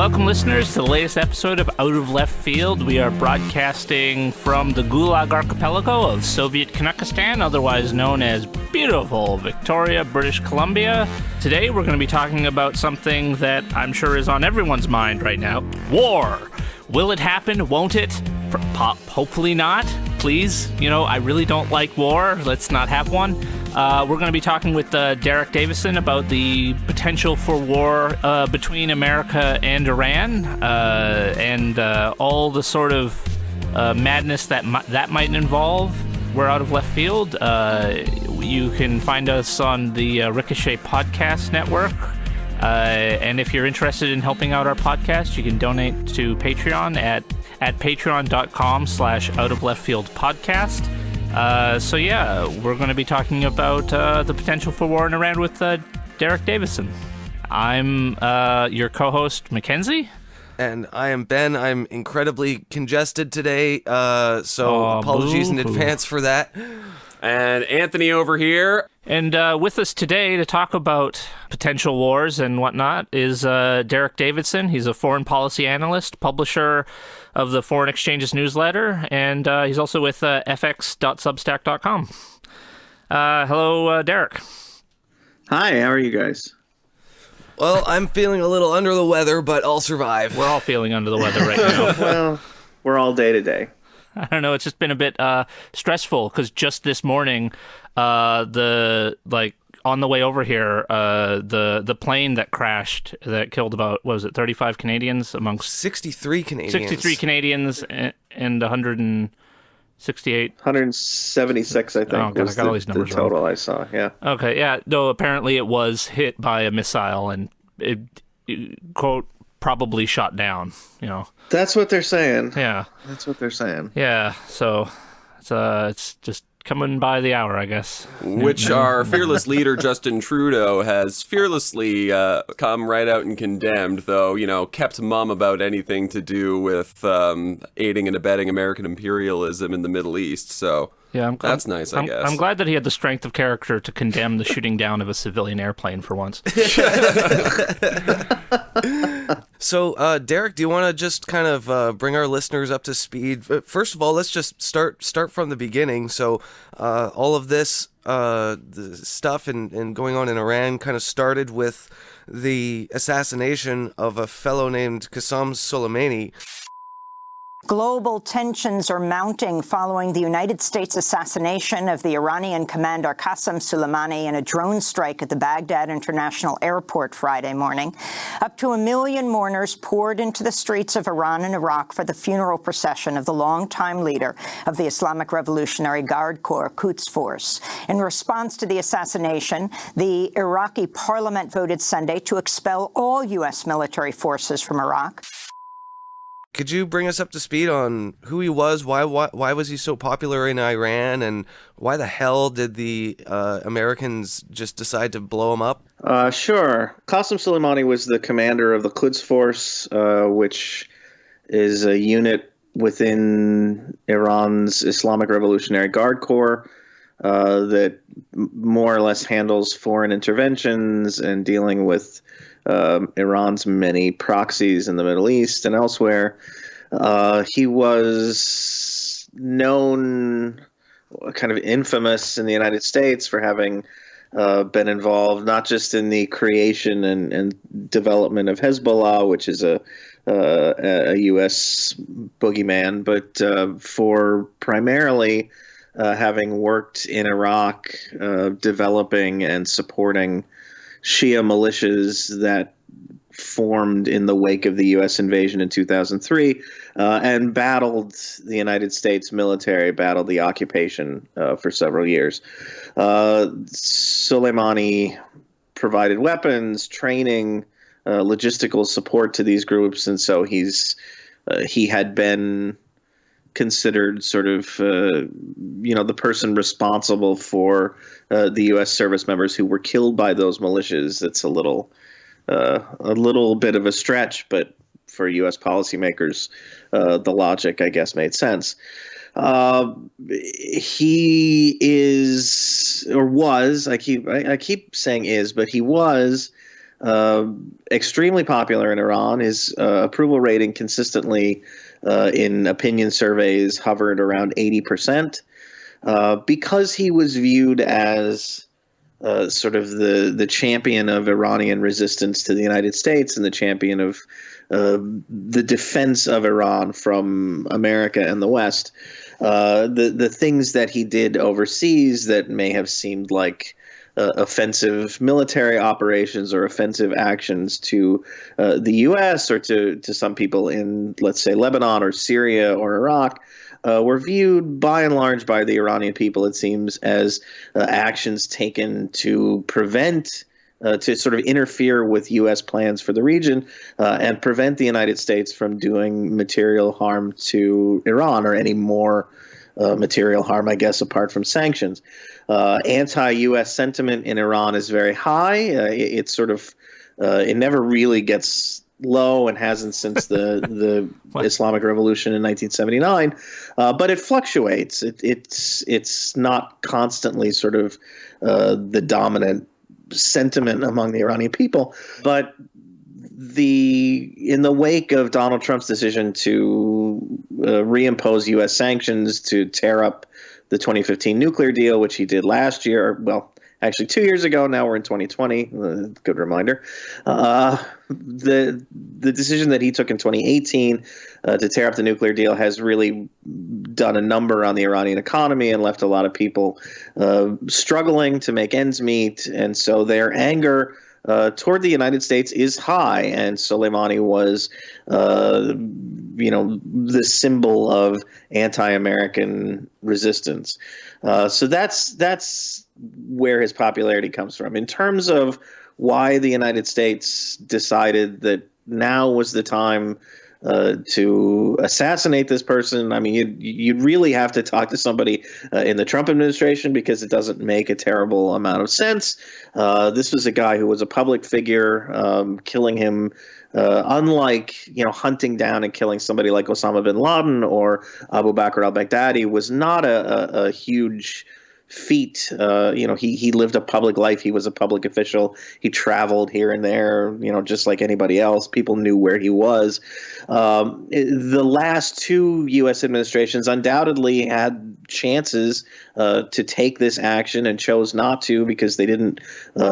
Welcome, listeners, to the latest episode of Out of Left Field. We are broadcasting from the Gulag Archipelago of Soviet Kazakhstan, otherwise known as beautiful Victoria, British Columbia. Today, we're going to be talking about something that I'm sure is on everyone's mind right now. War. Will it happen? Won't it? Hopefully not. Please. I really don't like war. Let's not have one. We're going to be talking with Dereck Davison about the potential for war between America and Iran and all the sort of madness that might involve. We're Out of Left Field. You can find us on the Ricochet Podcast Network. And if you're interested in helping out our podcast, you can donate to Patreon at patreon.com/outofleftfieldpodcast. We're going to be talking about the potential for war in Iran with Dereck Davison. I'm your co-host, Mackenzie. And I am Ben. I'm incredibly congested today, so apologies in advance for that. And Anthony over here. And with us today to talk about potential wars and whatnot is Dereck Davison. He's a foreign policy analyst, publisher of the Foreign Exchanges newsletter, and he's also with fx.substack.com. Hello, Dereck. Hi, how are you guys? Well, I'm feeling a little under the weather, but I'll survive. We're all feeling under the weather right now. Well, we're all day to day. I don't know. It's just been a bit stressful because just this morning, on the way over here, the plane that crashed that killed about 35 Canadians amongst 63 Canadians. 63 Canadians and 168. 176, I think. Oh, God, I got all these numbers the total wrong. I saw. Yeah. Okay. Yeah. Though apparently it was hit by a missile and it quote probably shot down. That's what they're saying. Yeah. That's what they're saying. Yeah. So it's just coming by the hour, I guess. Which our fearless leader, Justin Trudeau, has fearlessly come right out and condemned, though, kept mum about anything to do with aiding and abetting American imperialism in the Middle East. So yeah, that's nice, I guess. I'm glad that he had the strength of character to condemn the shooting down of a civilian airplane for once. So, Dereck, do you want to just kind of bring our listeners up to speed? First of all, let's just start from the beginning. So, all of this the stuff and going on in Iran kind of started with the assassination of a fellow named Qasem Soleimani. Global tensions are mounting following the United States assassination of the Iranian commander Qasem Soleimani in a drone strike at the Baghdad International Airport Friday morning. Up to 1 million mourners poured into the streets of Iran and Iraq for the funeral procession of the longtime leader of the Islamic Revolutionary Guard Corps, Quds Force. In response to the assassination, the Iraqi parliament voted Sunday to expel all U.S. military forces from Iraq. Could you bring us up to speed on who he was, why was he so popular in Iran, and why the hell did the Americans just decide to blow him up? Sure. Qasem Soleimani was the commander of the Quds Force, which is a unit within Iran's Islamic Revolutionary Guard Corps that more or less handles foreign interventions and dealing with Iran's many proxies in the Middle East and elsewhere. He was known, kind of infamous in the United States for having been involved not just in the creation and development of Hezbollah, which is a U.S. boogeyman, but for primarily having worked in Iraq, developing and supporting Shia militias that formed in the wake of the U.S. invasion in 2003 and battled the United States military, battled the occupation for several years. Soleimani provided weapons, training, logistical support to these groups, and so he had been considered sort of, the person responsible for the U.S. service members who were killed by those militias. It's a little bit of a stretch, but for U.S. policymakers, the logic, I guess, made sense. He is, or was, I keep saying is, but he was extremely popular in Iran. His approval rating consistently in opinion surveys hovered around 80%, because he was viewed as sort of the champion of Iranian resistance to the United States and the champion of the defense of Iran from America and the West. The things that he did overseas that may have seemed like offensive military operations or offensive actions to the U.S. or to some people in, let's say, Lebanon or Syria or Iraq, were viewed by and large by the Iranian people, it seems, as actions taken to prevent, to sort of interfere with U.S. plans for the region and prevent the United States from doing material harm to Iran or any more material harm, I guess, apart from sanctions. Anti-U.S. sentiment in Iran is very high. It's sort of it never really gets low and hasn't since the Islamic Revolution in 1979, but it fluctuates. It's not constantly sort of the dominant sentiment among the Iranian people, but in the wake of Donald Trump's decision to reimpose U.S. sanctions to tear up the 2015 nuclear deal, which he did last year, well, actually 2 years ago. Now we're in 2020. Good reminder. The decision that he took in 2018 to tear up the nuclear deal has really done a number on the Iranian economy and left a lot of people struggling to make ends meet. And so their anger toward the United States is high, and Soleimani was, the symbol of anti-American resistance. So that's where his popularity comes from. In terms of why the United States decided that now was the time to assassinate this person, I mean, you'd really have to talk to somebody in the Trump administration, because it doesn't make a terrible amount of sense. This was a guy who was a public figure. Killing him, unlike hunting down and killing somebody like Osama bin Laden or Abu Bakr al-Baghdadi, was not a huge feat. He lived a public life. He was a public official. He traveled here and there, just like anybody else. People knew where he was. The last two U.S. administrations undoubtedly had chances to take this action and chose not to, because they didn't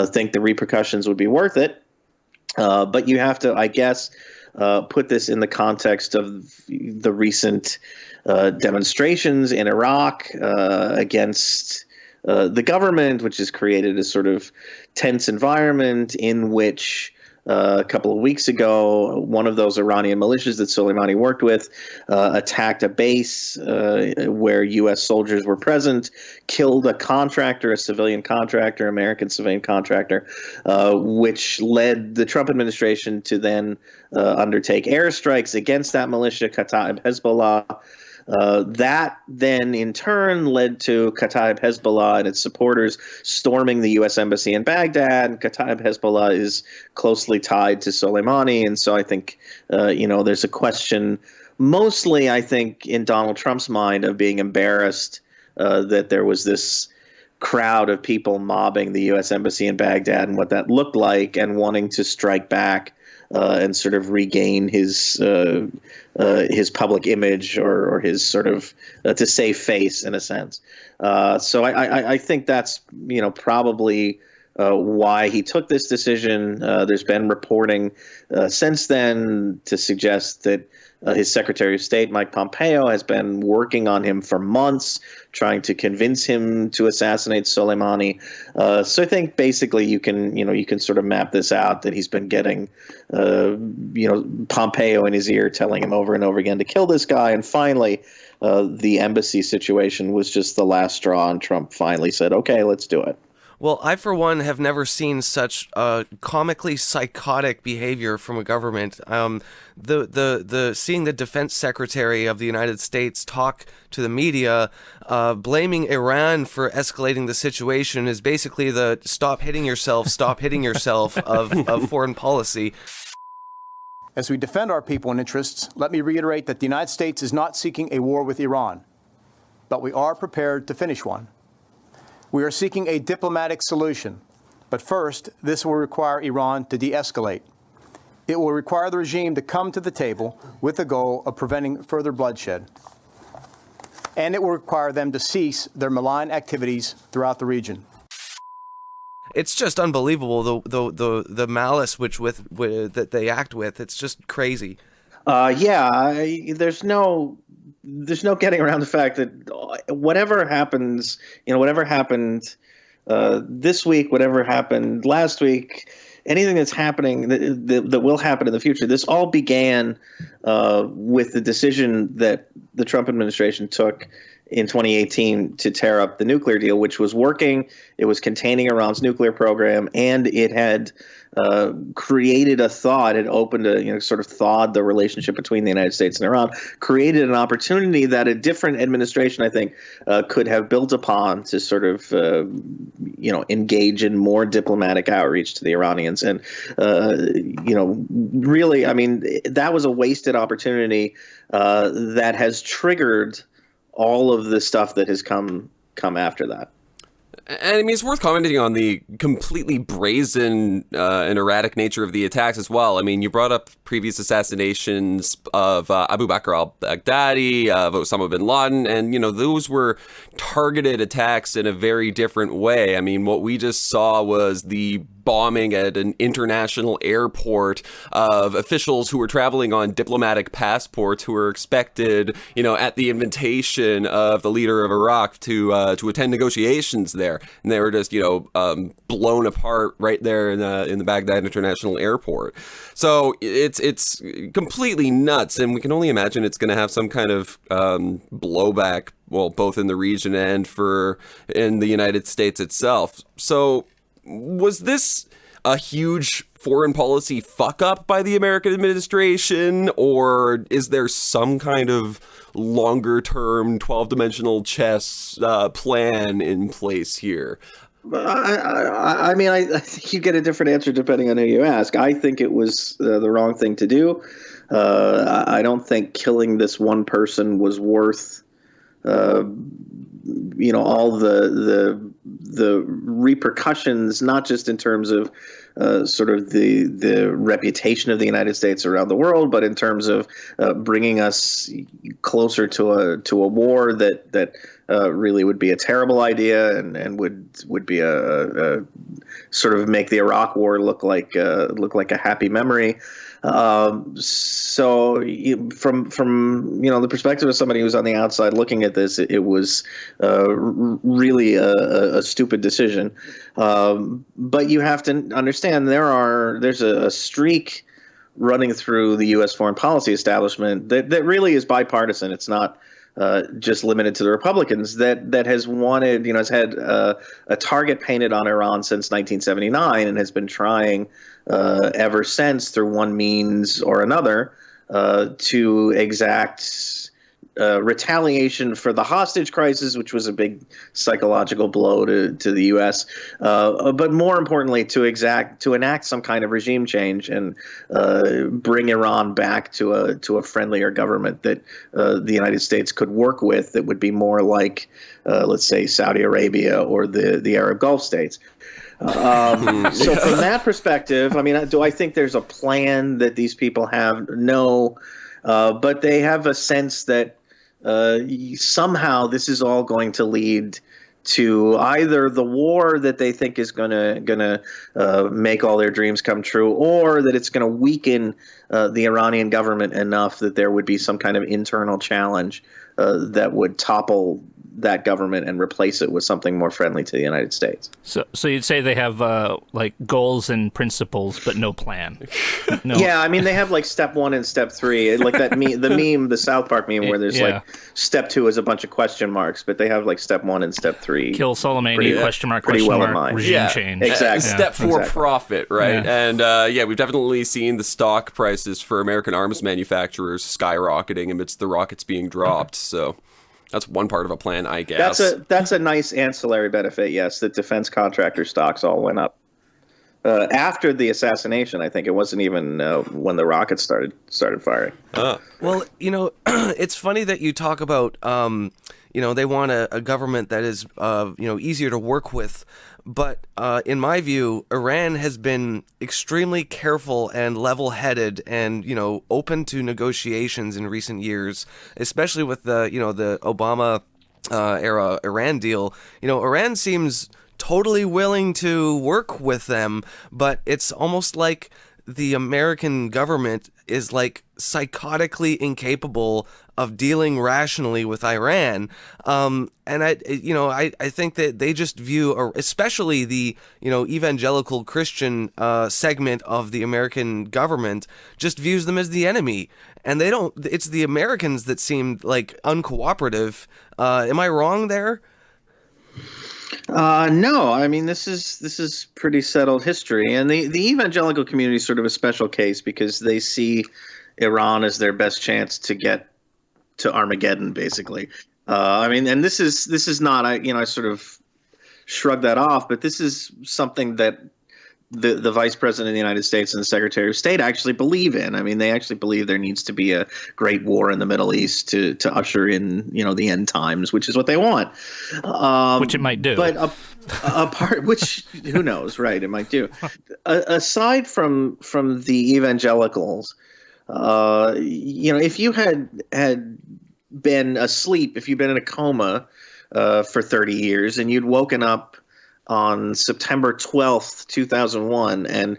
think the repercussions would be worth it. But you have to, I guess, put this in the context of the recent demonstrations in Iraq against the government, which has created a sort of tense environment in which a couple of weeks ago, one of those Iranian militias that Soleimani worked with attacked a base where U.S. soldiers were present, killed a contractor, a civilian contractor, American civilian contractor, which led the Trump administration to then undertake airstrikes against that militia, Kataib Hezbollah. That then in turn led to Kataib Hezbollah and its supporters storming the U.S. embassy in Baghdad. Kataib Hezbollah is closely tied to Soleimani, and so I think there's a question, mostly I think in Donald Trump's mind, of being embarrassed that there was this crowd of people mobbing the U.S. embassy in Baghdad and what that looked like, and wanting to strike back and sort of regain his public image or his sort of to save face, in a sense. So I think that's probably why he took this decision. There's been reporting since then to suggest that his Secretary of State, Mike Pompeo, has been working on him for months, trying to convince him to assassinate Soleimani. So I think basically you can sort of map this out, that he's been getting Pompeo in his ear telling him over and over again to kill this guy. And finally, the embassy situation was just the last straw, and Trump finally said, okay, let's do it. Well, I, for one, have never seen such comically psychotic behavior from a government. The seeing the defense secretary of the United States talk to the media, blaming Iran for escalating the situation, is basically the stop hitting yourself of foreign policy. As we defend our people and interests, let me reiterate that the United States is not seeking a war with Iran, but we are prepared to finish one. We are seeking a diplomatic solution, But first, this will require Iran to de-escalate. It will require the regime to come to the table with the goal of preventing further bloodshed. And it will require them to cease their malign activities throughout the region. It's just unbelievable the malice that they act with. It's just crazy. There's no getting around the fact that whatever happens, whatever happened this week, whatever happened last week, anything that's happening that will happen in the future, this all began with the decision that the Trump administration took in 2018 to tear up the nuclear deal, which was working. It was containing Iran's nuclear program, and it had created a thaw. It opened sort of thawed the relationship between the United States and Iran, created an opportunity that a different administration, I think, could have built upon to sort of, engage in more diplomatic outreach to the Iranians. And, really, I mean, that was a wasted opportunity that has triggered all of the stuff that has come after that. And I mean, it's worth commenting on the completely brazen and erratic nature of the attacks as well. I mean, you brought up previous assassinations of Abu Bakr al-Baghdadi, of Osama bin Laden, and, those were targeted attacks in a very different way. I mean, what we just saw was the bombing at an international airport of officials who were traveling on diplomatic passports who were expected, at the invitation of the leader of Iraq to attend negotiations there. And they were just, blown apart right there in the Baghdad International Airport. So it's completely nuts. And we can only imagine it's going to have some kind of blowback, well, both in the region and in the United States itself. So was this a huge foreign policy fuck up by the American administration, or is there some kind of longer term 12-dimensional chess plan in place here? I think you get a different answer depending on who you ask. I think it was the wrong thing to do. I don't think killing this one person was worth all the repercussions, not just in terms of sort of the reputation of the United States around the world, but in terms of bringing us closer to a war that really would be a terrible idea and would be a sort of make the Iraq War look like a happy memory. So from the perspective of somebody who's on the outside looking at this, it was really a stupid decision. But you have to understand there's a streak running through the U.S. foreign policy establishment that really is bipartisan. It's not just limited to the Republicans, that has wanted, has had a target painted on Iran since 1979 and has been trying ever since, through one means or another, to exact retaliation for the hostage crisis, which was a big psychological blow to the U.S., but more importantly, to enact some kind of regime change and bring Iran back to a friendlier government that the United States could work with, that would be more like, let's say, Saudi Arabia or the Arab Gulf states. So from that perspective, I mean, do I think there's a plan that these people have? No, but they have a sense that somehow this is all going to lead to either the war that they think is gonna make all their dreams come true, or that it's going to weaken the Iranian government enough that there would be some kind of internal challenge that would topple that government and replace it with something more friendly to the United States. So you'd say they have like goals and principles, but no plan. No. Yeah, I mean, they have like step 1 and step 3, like that the South Park meme where there's like step 2 is a bunch of question marks, but they have like step 1 and step 3. Kill Soleimani, question mark, regime change. Exactly. Step 4, exactly. Profit, right? Yeah. And we've definitely seen the stock prices for American arms manufacturers skyrocketing amidst the rockets being dropped. So that's one part of a plan, I guess. That's a nice ancillary benefit, yes, that defense contractor stocks all went up. After the assassination, I think it wasn't even when the rockets started firing. Well, it's funny that you talk about, they want a government that is, easier to work with. But in my view, Iran has been extremely careful and level-headed and, open to negotiations in recent years, especially with the Obama era Iran deal. Iran seems totally willing to work with them, but it's almost like the American government is like psychotically incapable of dealing rationally with Iran. And I think that they just view, especially the, evangelical Christian segment of the American government, just views them as the enemy. And it's the Americans that seem like uncooperative. Am I wrong there? No, I mean this is pretty settled history, and the evangelical community is sort of a special case because they see Iran as their best chance to get to Armageddon, basically. And this is not I sort of shrug that off, but this is something that the Vice President of the United States and the Secretary of State actually believe in. I mean, they actually believe there needs to be a great war in the Middle East to usher in, the end times, which is what they want. Which it might do. But apart, which who knows, right? It might do. Aside from the evangelicals, if you had been asleep, if you'd been in a coma for 30 years and you'd woken up on September 12th, 2001, and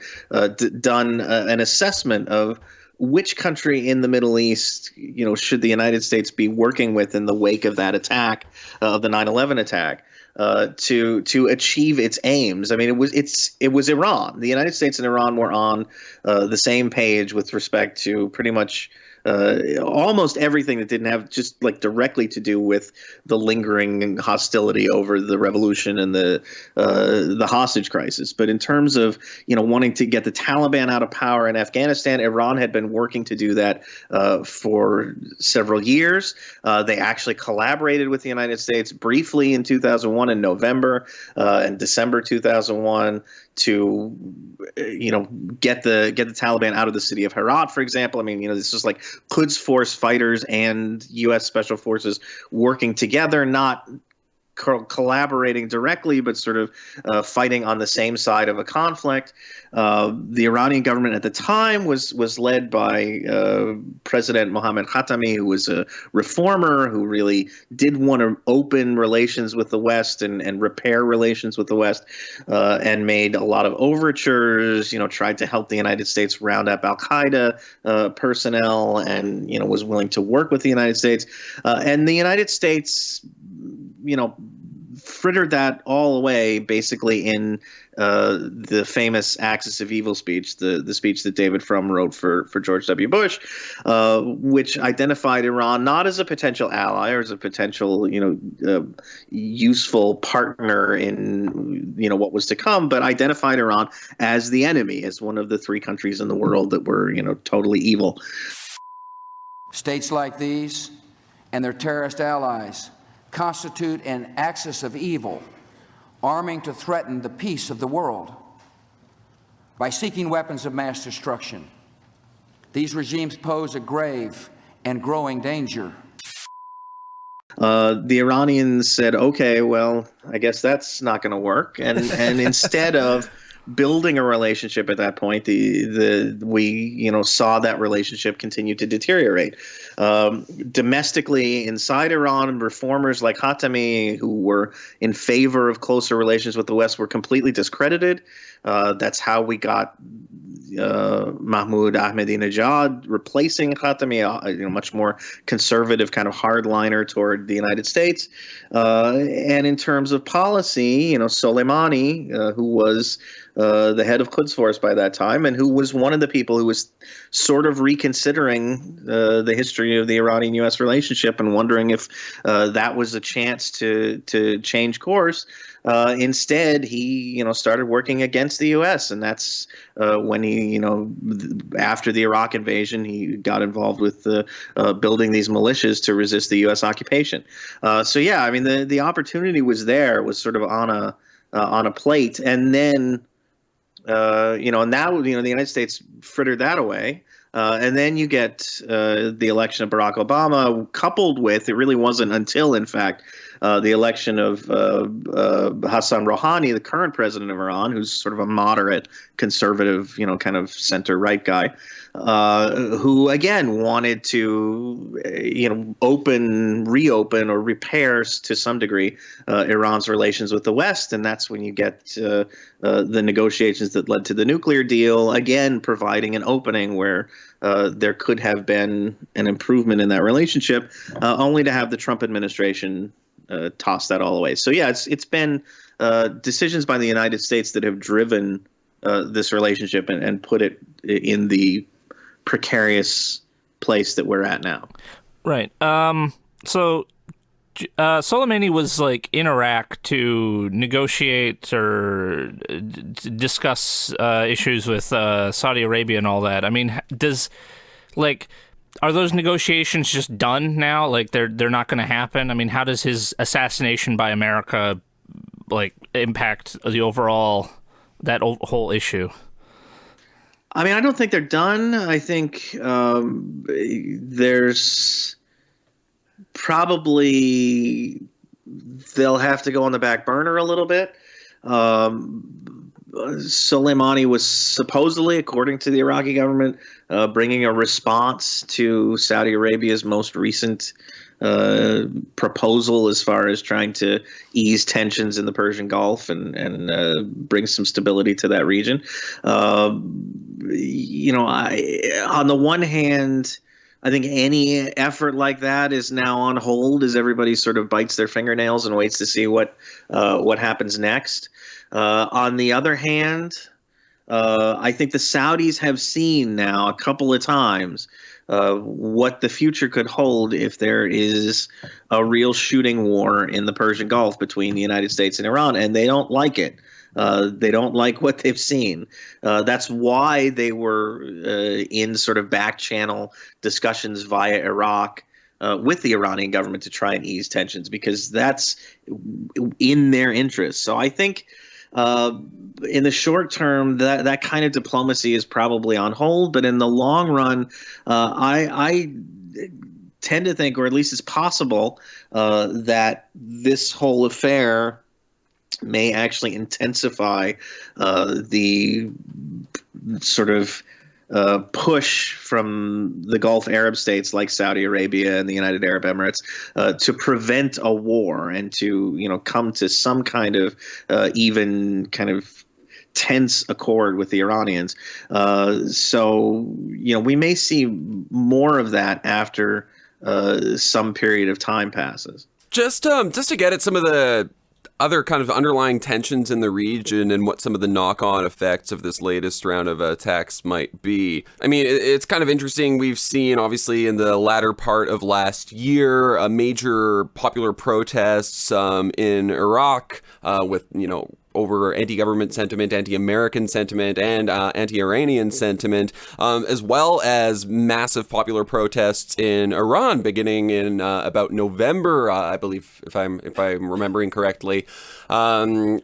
done an assessment of which country in the Middle East, should the United States be working with in the wake of that attack, of the 9/11 attack, to achieve its aims. I mean, it was Iran. The United States and Iran were on the same page with respect to pretty much almost everything that didn't have just like directly to do with the lingering hostility over the revolution and the hostage crisis. But in terms of wanting to get the Taliban out of power in Afghanistan, Iran had been working to do that for several years. They actually collaborated with the United States briefly in 2001 in November and December 2001 to get the Taliban out of the city of Herat, for example. I mean, this is like Quds Force fighters and U.S. Special Forces working together, not collaborating directly, but sort of fighting on the same side of a conflict. The Iranian government at the time was led by President Mohammad Khatami, who was a reformer who really did want to open relations with the West and repair relations with the West, and made a lot of overtures, tried to help the United States round up al-Qaeda personnel, and, was willing to work with the United States. And the United States, frittered that all away basically in the famous Axis of Evil speech, the speech that David Frum wrote for George W. Bush, which identified Iran not as a potential ally or as a potential, useful partner in, what was to come, but identified Iran as the enemy, as one of the three countries in the world that were, totally evil. States like these and their terrorist allies constitute an axis of evil, arming to threaten the peace of the world. By seeking weapons of mass destruction, these regimes pose a grave and growing danger. The Iranians said, okay, well, I guess that's not going to work. And instead of building a relationship at that point, we saw that relationship continue to deteriorate. Domestically, inside Iran, reformers like Khatami, who were in favor of closer relations with the West, were completely discredited. That's how we got Mahmoud Ahmadinejad replacing Khatami, a much more conservative kind of hardliner toward the United States. And in terms of policy, Soleimani, who was the head of Quds Force by that time, and who was one of the people who was sort of reconsidering the history of the Iranian-U.S. relationship and wondering if that was a chance to change course. Instead, he, started working against the U.S., and that's when he, after the Iraq invasion, he got involved with building these militias to resist the U.S. occupation. So yeah, I mean, the opportunity was there, was sort of on a plate, and then, and now, the United States frittered that away. And then you get the election of Barack Obama, coupled with, it really wasn't until, in fact, the election of Hassan Rouhani, the current president of Iran, who's sort of a moderate conservative, kind of center-right guy, who again wanted to, reopen or repair to some degree Iran's relations with the West, and that's when you get the negotiations that led to the nuclear deal, again providing an opening where there could have been an improvement in that relationship, only to have the Trump administration toss that all away. So yeah, it's been decisions by the United States that have driven this relationship and put it in the precarious place that we're at now. Right. So Soleimani was in Iraq to negotiate or discuss issues with Saudi Arabia and all that. I mean, are those negotiations just done now? They're not going to happen? I mean, how does his assassination by America impact the overall whole issue? I mean, I don't think they're done. I think there's probably they'll have to go on the back burner a little bit. Soleimani was supposedly, according to the Iraqi government, bringing a response to Saudi Arabia's most recent proposal as far as trying to ease tensions in the Persian Gulf and bring some stability to that region. On the one hand, I think any effort like that is now on hold as everybody sort of bites their fingernails and waits to see what happens next. On the other hand, I think the Saudis have seen now a couple of times what the future could hold if there is a real shooting war in the Persian Gulf between the United States and Iran, and they don't like it. They don't like what they've seen. That's why they were in sort of back channel discussions via Iraq with the Iranian government to try and ease tensions, because that's in their interest. So I think in the short term, that kind of diplomacy is probably on hold. But in the long run, I tend to think, or at least it's possible, that this whole affair may actually intensify the sort of push from the Gulf Arab states like Saudi Arabia and the United Arab Emirates to prevent a war and to come to some kind of even kind of tense accord with the Iranians. So we may see more of that after some period of time passes. Just to get at some of the other kind of underlying tensions in the region and what some of the knock-on effects of this latest round of attacks might be. I mean, it's kind of interesting. We've seen, obviously, in the latter part of last year, major popular protests in Iraq with, over anti-government sentiment, anti-American sentiment, and anti-Iranian sentiment, as well as massive popular protests in Iran beginning in about November, I believe, if I'm remembering correctly,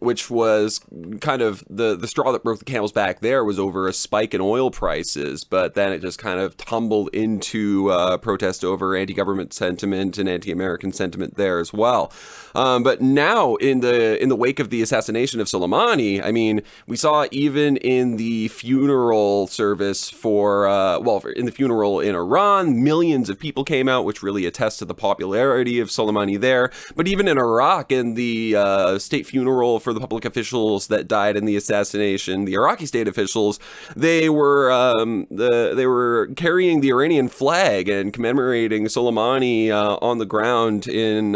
which was kind of the straw that broke the camel's back. There was over a spike in oil prices, but then it just kind of tumbled into protest over anti-government sentiment and anti-American sentiment there as well. But now, in the wake of the assassination of Soleimani, I mean, we saw even in the funeral service in the funeral in Iran, millions of people came out, which really attests to the popularity of Soleimani there. But even in Iraq, in the state funeral for the public officials that died in the assassination, the Iraqi state officials, they were carrying the Iranian flag and commemorating Soleimani on the ground in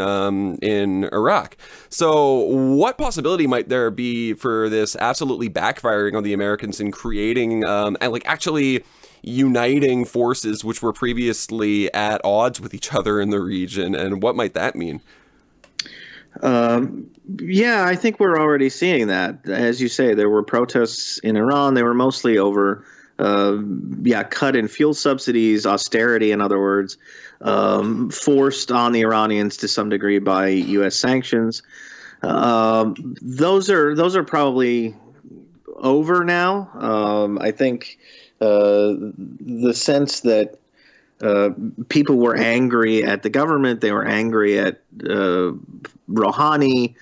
Iraq. So what possibility might there be for this absolutely backfiring on the Americans and creating and actually uniting forces which were previously at odds with each other in the region, and what might that mean? Yeah, I think we're already seeing that. As you say, there were protests in Iran. They were mostly over cut in fuel subsidies, austerity, in other words, forced on the Iranians to some degree by U.S. sanctions. Those are probably over now. I think the sense that people were angry at the government, they were angry at Rouhani,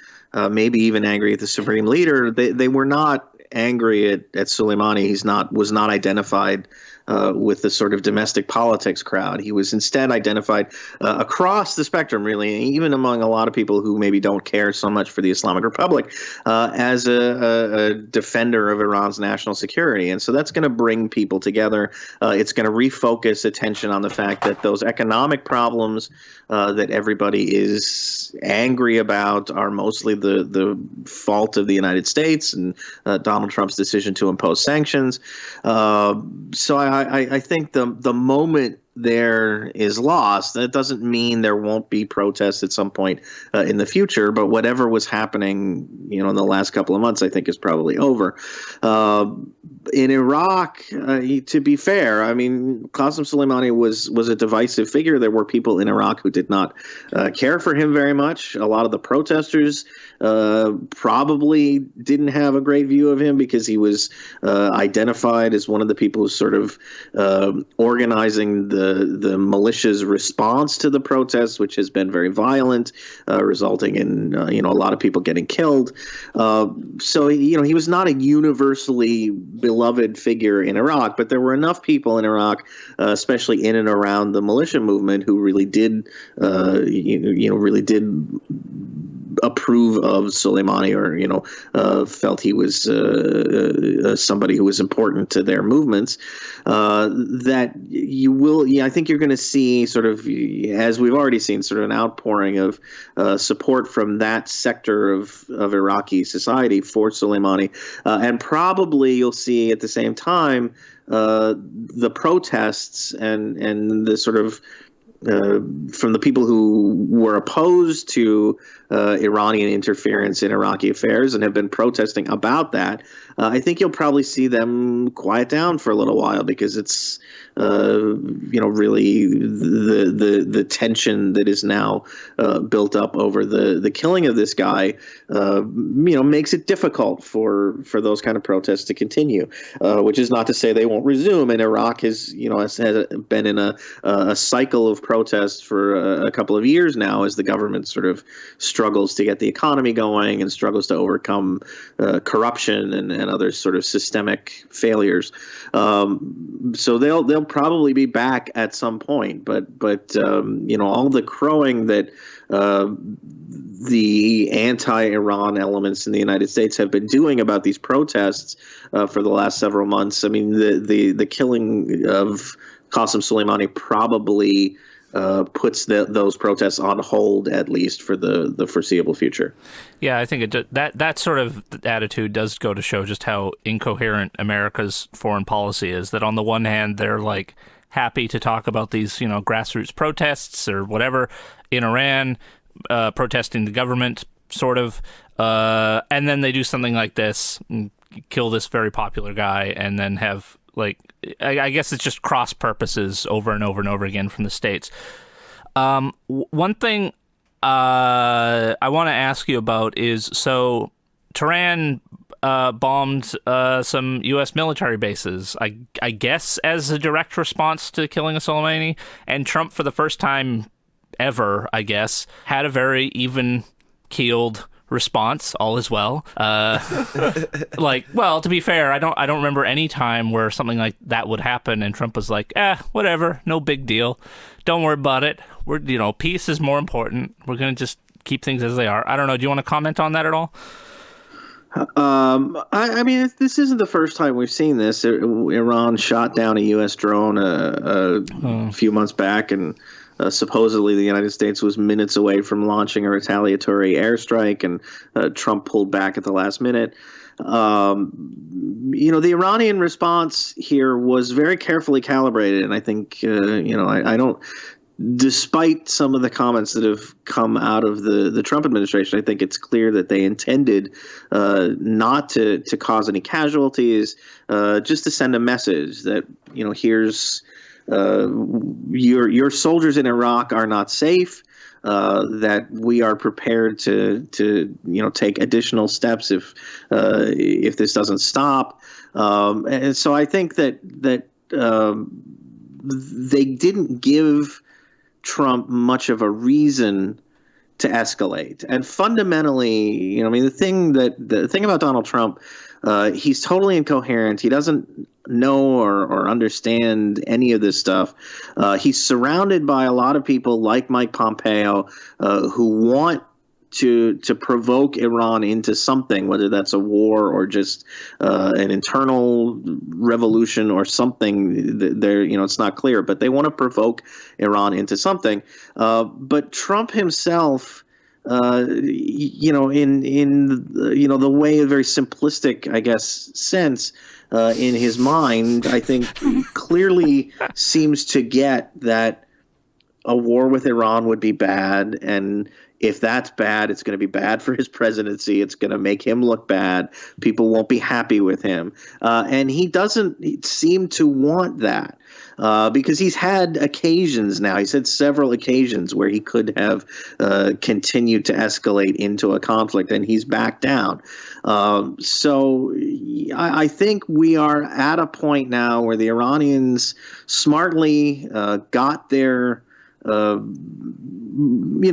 maybe even angry at the supreme leader. They were not angry at Soleimani. Was not identified with the sort of domestic politics crowd. He was instead identified across the spectrum, really, even among a lot of people who maybe don't care so much for the Islamic Republic, as a defender of Iran's national security. And so that's going to bring people together. It's going to refocus attention on the fact that those economic problems that everybody is angry about are mostly the fault of the United States and Donald Trump's decision to impose sanctions. So I think the moment there is lost. That doesn't mean there won't be protests at some point in the future, but whatever was happening, in the last couple of months, I think is probably over. In Iraq, to be fair, I mean, Qasem Soleimani was a divisive figure. There were people in Iraq who did not care for him very much. A lot of the protesters probably didn't have a great view of him because he was identified as one of the people who sort of organizing the militia's response to the protests, which has been very violent, resulting in a lot of people getting killed. So he was not a universally beloved figure in Iraq, but there were enough people in Iraq, especially in and around the militia movement, who really did really did approve of Soleimani, or felt he was somebody who was important to their movements. That you will, I think you're going to see sort of, as we've already seen, sort of an outpouring of support from that sector of Iraqi society for Soleimani, and probably you'll see at the same time the protests and the sort of from the people who were opposed to Iranian interference in Iraqi affairs and have been protesting about that. I think you'll probably see them quiet down for a little while because it's really the tension that is now built up over the killing of this guy makes it difficult for those kind of protests to continue, which is not to say they won't resume. And Iraq has been in a cycle of protests for a couple of years now as the government sort of struggles to get the economy going and struggles to overcome corruption and other sort of systemic failures. So they'll probably be back at some point, but all the crowing that the anti-Iran elements in the United States have been doing about these protests for the last several months. I mean, the killing of Qasem Soleimani probably puts those protests on hold, at least for the foreseeable future. Yeah, I think that sort of attitude does go to show just how incoherent America's foreign policy is. That on the one hand, they're like happy to talk about these, grassroots protests or whatever in Iran, protesting the government, sort of, and then they do something like this, kill this very popular guy, and then have I guess it's just cross purposes over and over and over again from the States. One thing I want to ask you about is, so Tehran bombed some U.S. military bases, I guess as a direct response to killing to Soleimani, and Trump, for the first time ever, I guess, had a very even-keeled response. All is well. Well, to be fair, I don't remember any time where something like that would happen and Trump was like, whatever, no big deal, don't worry about it, we're peace is more important, we're gonna just keep things as they are. I don't know, do you want to comment on that at all? I mean, this isn't the first time we've seen this. Iran shot down a U.S. drone a few months back, and supposedly the United States was minutes away from launching a retaliatory airstrike, and Trump pulled back at the last minute. The Iranian response here was very carefully calibrated, and I think, I don't, despite some of the comments that have come out of the Trump administration, I think it's clear that they intended not to cause any casualties, just to send a message that, here's your soldiers in Iraq are not safe. that we are prepared to take additional steps if this doesn't stop. And so I think that they didn't give Trump much of a reason to escalate. And fundamentally, the thing about Donald Trump, he's totally incoherent. He doesn't know or understand any of this stuff. He's surrounded by a lot of people like Mike Pompeo who want to provoke Iran into something, whether that's a war or just an internal revolution or something. It's not clear, but they want to provoke Iran into something. But Trump himself, in the way, a very simplistic, I guess, sense, in his mind, I think clearly seems to get that a war with Iran would be bad, and if that's bad, it's going to be bad for his presidency. It's going to make him look bad. People won't be happy with him. And he doesn't seem to want that because he's had occasions now. He's had several occasions where he could have continued to escalate into a conflict, and he's backed down. So I think we are at a point now where the Iranians smartly got their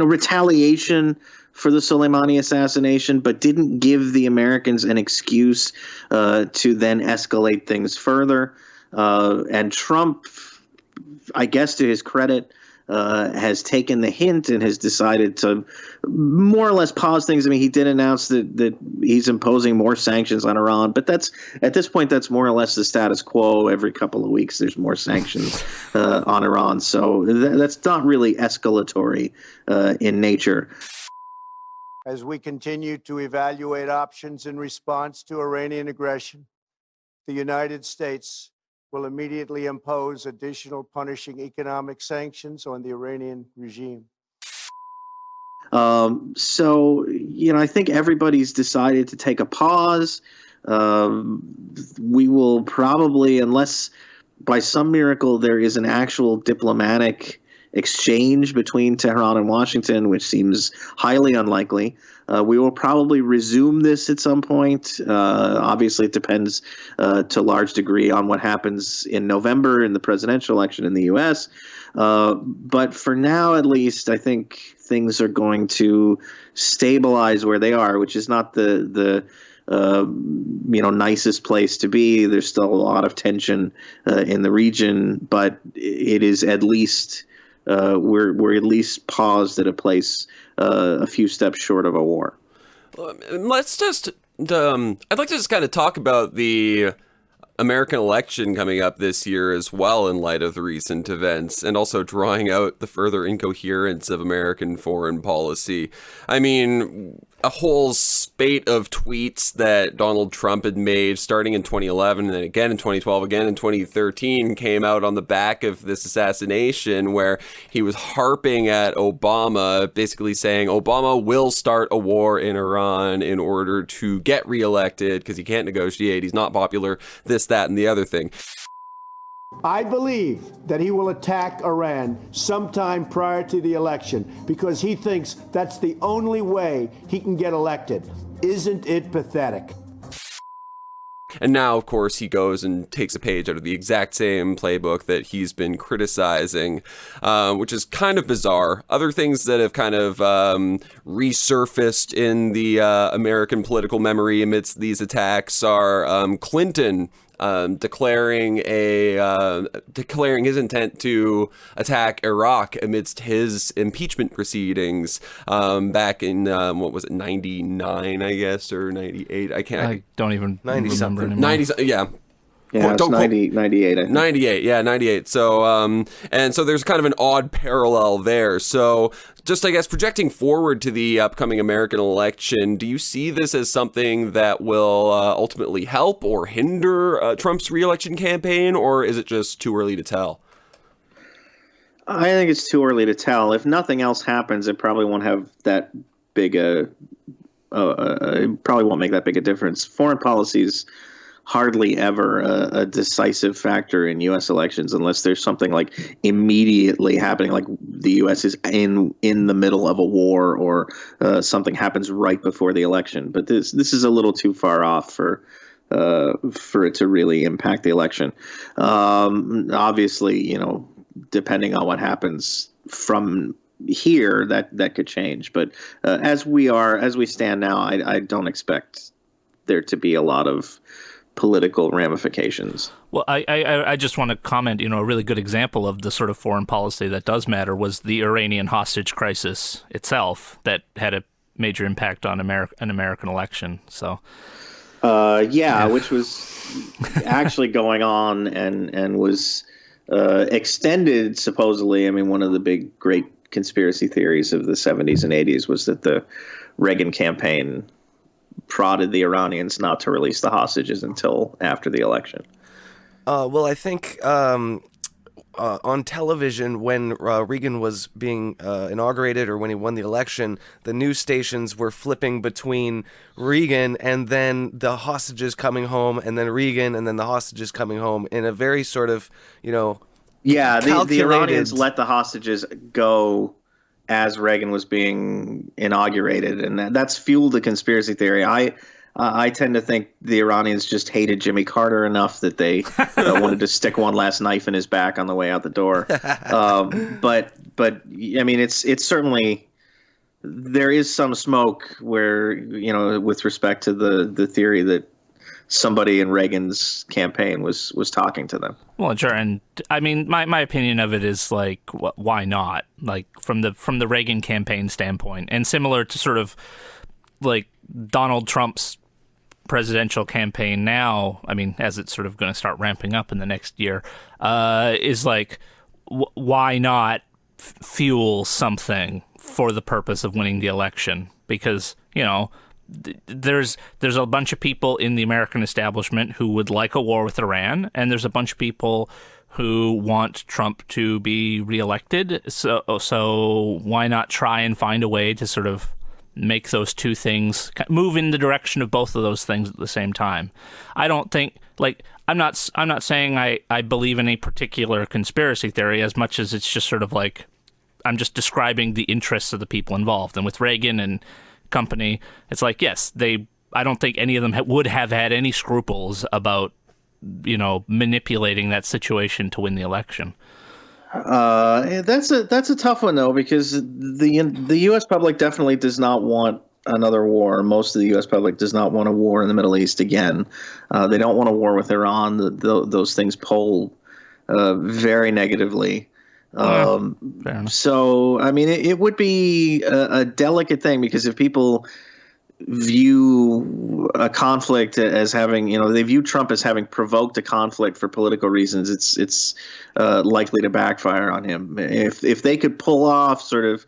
retaliation for the Soleimani assassination, but didn't give the Americans an excuse to then escalate things further. And Trump, I guess to his credit, has taken the hint and has decided to more or less pause things. I mean, he did announce that he's imposing more sanctions on Iran, but at this point, that's more or less the status quo. Every couple of weeks, there's more sanctions on Iran. So that's not really escalatory in nature. As we continue to evaluate options in response to Iranian aggression, the United States will immediately impose additional punishing economic sanctions on the Iranian regime. I think everybody's decided to take a pause. We will probably, unless by some miracle there is an actual diplomatic exchange between Tehran and Washington, which seems highly unlikely, we will probably resume this at some point. Obviously, it depends to a large degree on what happens in November in the presidential election in the U.S. But for now, at least, I think things are going to stabilize where they are, which is not the nicest place to be. There's still a lot of tension in the region, but it is at least we're at least paused at a place a few steps short of a war. Let's just I'd like to just kind of talk about the American election coming up this year as well, in light of the recent events, and also drawing out the further incoherence of American foreign policy. I mean, a whole spate of tweets that Donald Trump had made starting in 2011 and then again in 2012, again in 2013, came out on the back of this assassination, where he was harping at Obama, basically saying Obama will start a war in Iran in order to get reelected because he can't negotiate, he's not popular, this, that, and the other thing. I believe that he will attack Iran sometime prior to the election because he thinks that's the only way he can get elected. Isn't it pathetic? And now, of course, he goes and takes a page out of the exact same playbook that he's been criticizing, which is kind of bizarre. Other things that have kind of resurfaced in the American political memory amidst these attacks are Clinton declaring his intent to attack Iraq amidst his impeachment proceedings back in 99, I guess, or 98. I don't even 90 remember something. anymore. 90, yeah. Yeah, it's 98, I think. 98, yeah, 98. So, and so there's kind of an odd parallel there. So, just, I guess, projecting forward to the upcoming American election, do you see this as something that will ultimately help or hinder Trump's reelection campaign, or is it just too early to tell? I think it's too early to tell. If nothing else happens, it probably won't have that big it probably won't make that big a difference. Foreign policy's hardly ever a decisive factor in U.S. elections unless there's something like immediately happening, like the U.S. is in the middle of a war or something happens right before the election. But this is a little too far off for it to really impact the election. Obviously, depending on what happens from here, that could change. But as we stand now, I don't expect there to be a lot of political ramifications. Well, I just want to comment, a really good example of the sort of foreign policy that does matter was the Iranian hostage crisis itself that had a major impact on an American election. So, which was actually going on and was extended, supposedly. I mean, one of the great conspiracy theories of the 70s and 80s was that the Reagan campaign prodded the Iranians not to release the hostages until after the election. Well, I think on television, when Reagan was being inaugurated or when he won the election, the news stations were flipping between Reagan and then the hostages coming home, and then Reagan and then the hostages coming home in a very sort of, the Iranians let the hostages go as Reagan was being inaugurated, and that's fueled the conspiracy theory. I tend to think the Iranians just hated Jimmy Carter enough that they wanted to stick one last knife in his back on the way out the door. But I mean, it's certainly, there is some smoke where, with respect to the theory that somebody in Reagan's campaign was talking to them. Well, sure, and I mean, my opinion of it is like, why not? Like from the Reagan campaign standpoint, and similar to sort of like Donald Trump's presidential campaign now. I mean, as it's sort of going to start ramping up in the next year, is like, why not fuel something for the purpose of winning the election? Because there's a bunch of people in the American establishment who would like a war with Iran, and there's a bunch of people who want Trump to be reelected. So why not try and find a way to sort of make those two things move in the direction of both of those things at the same time? I don't think, like, I'm not saying I believe in a particular conspiracy theory as much as it's just sort of like, I'm just describing the interests of the people involved. And with Reagan and company, it's like, yes, I don't think any of them would have had any scruples about, manipulating that situation to win the election. That's a tough one though, because the U.S. public definitely does not want another war. Most of the U.S. public does not want a war in the Middle East again. They don't want a war with Iran. Those things poll very negatively. So, I mean, it would be a delicate thing, because if people view a conflict as having, they view Trump as having provoked a conflict for political reasons, it's likely to backfire on him. If they could pull off sort of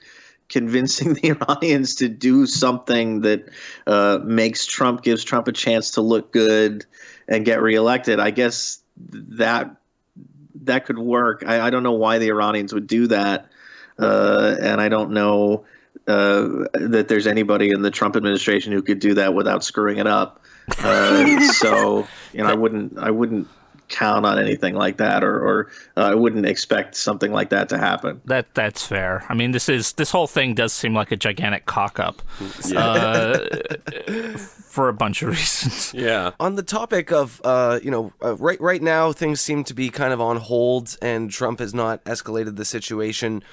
convincing the Iranians to do something that gives Trump a chance to look good and get reelected, I guess that could work. I don't know why the Iranians would do that, and I don't know that there's anybody in the Trump administration who could do that without screwing it up. So, I wouldn't count on anything like that, or I wouldn't expect something like that to happen. That's fair. I mean, this whole thing does seem like a gigantic cock up. For a bunch of reasons. Yeah. On the topic of, right now things seem to be kind of on hold, and Trump has not escalated the situation.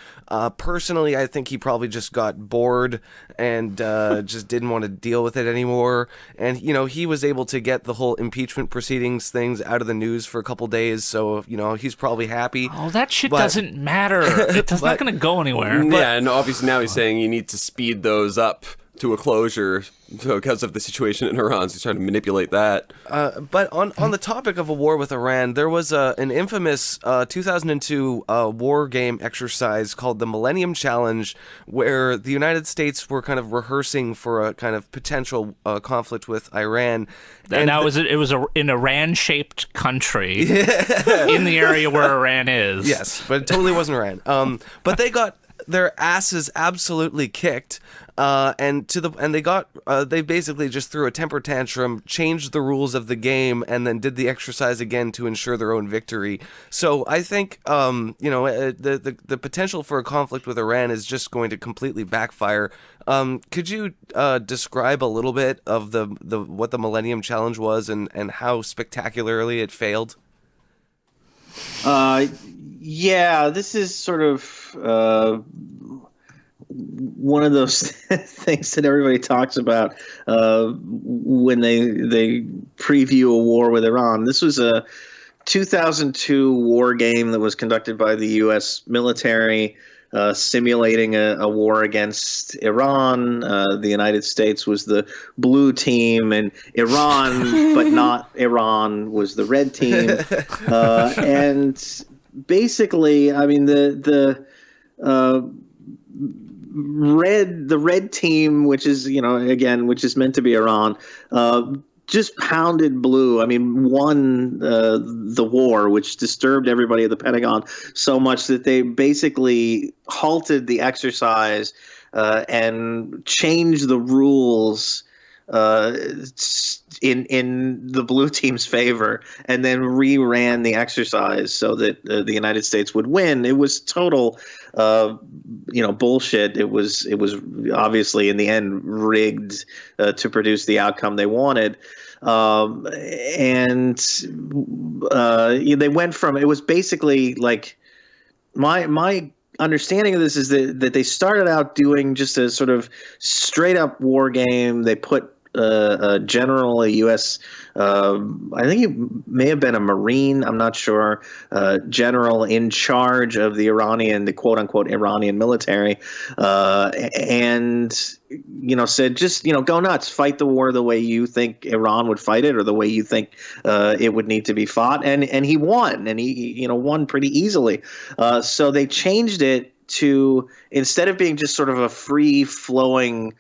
Personally, I think he probably just got bored and just didn't want to deal with it anymore. And, he was able to get the whole impeachment proceedings things out of the news for a couple days, so, he's probably happy. Oh, that shit doesn't matter. It's not going to go anywhere. Yeah, and obviously now he's saying you need to speed those up to a closure because of the situation in Iran. So he's trying to manipulate that. But on the topic of a war with Iran, there was an infamous 2002 war game exercise called the Millennium Challenge, where the United States were kind of rehearsing for a kind of potential conflict with Iran. And now it was an Iran-shaped country in the area where Iran is. Yes, but it totally wasn't Iran. But they got their asses absolutely kicked, and they basically just threw a temper tantrum, changed the rules of the game, and then did the exercise again to ensure their own victory. So I think the potential for a conflict with Iran is just going to completely backfire. Could you describe a little bit of what the Millennium Challenge was and how spectacularly it failed? Yeah, this is sort of one of those things that everybody talks about when they preview a war with Iran. This was a 2002 war game that was conducted by the U.S. military, simulating a war against Iran. The United States was the blue team, and Iran, but not Iran, was the red team. And basically, I mean, the red team, which is, which is meant to be Iran, just pounded blue. I mean, won the war, which disturbed everybody at the Pentagon so much that they basically halted the exercise and changed the rules in the blue team's favor, and then reran the exercise so that the United States would win. It was total, bullshit. It was obviously in the end rigged to produce the outcome they wanted. And they went from, it was basically like, my understanding of this is that they started out doing just a sort of straight up war game. They put a general, a U.S. I think he may have been a Marine, I'm not sure, general in charge of the quote unquote Iranian military, and said, just go nuts, fight the war the way you think Iran would fight it, or the way you think it would need to be fought, and he won, and he won pretty easily. So they changed it to, instead of being just sort of a free flowing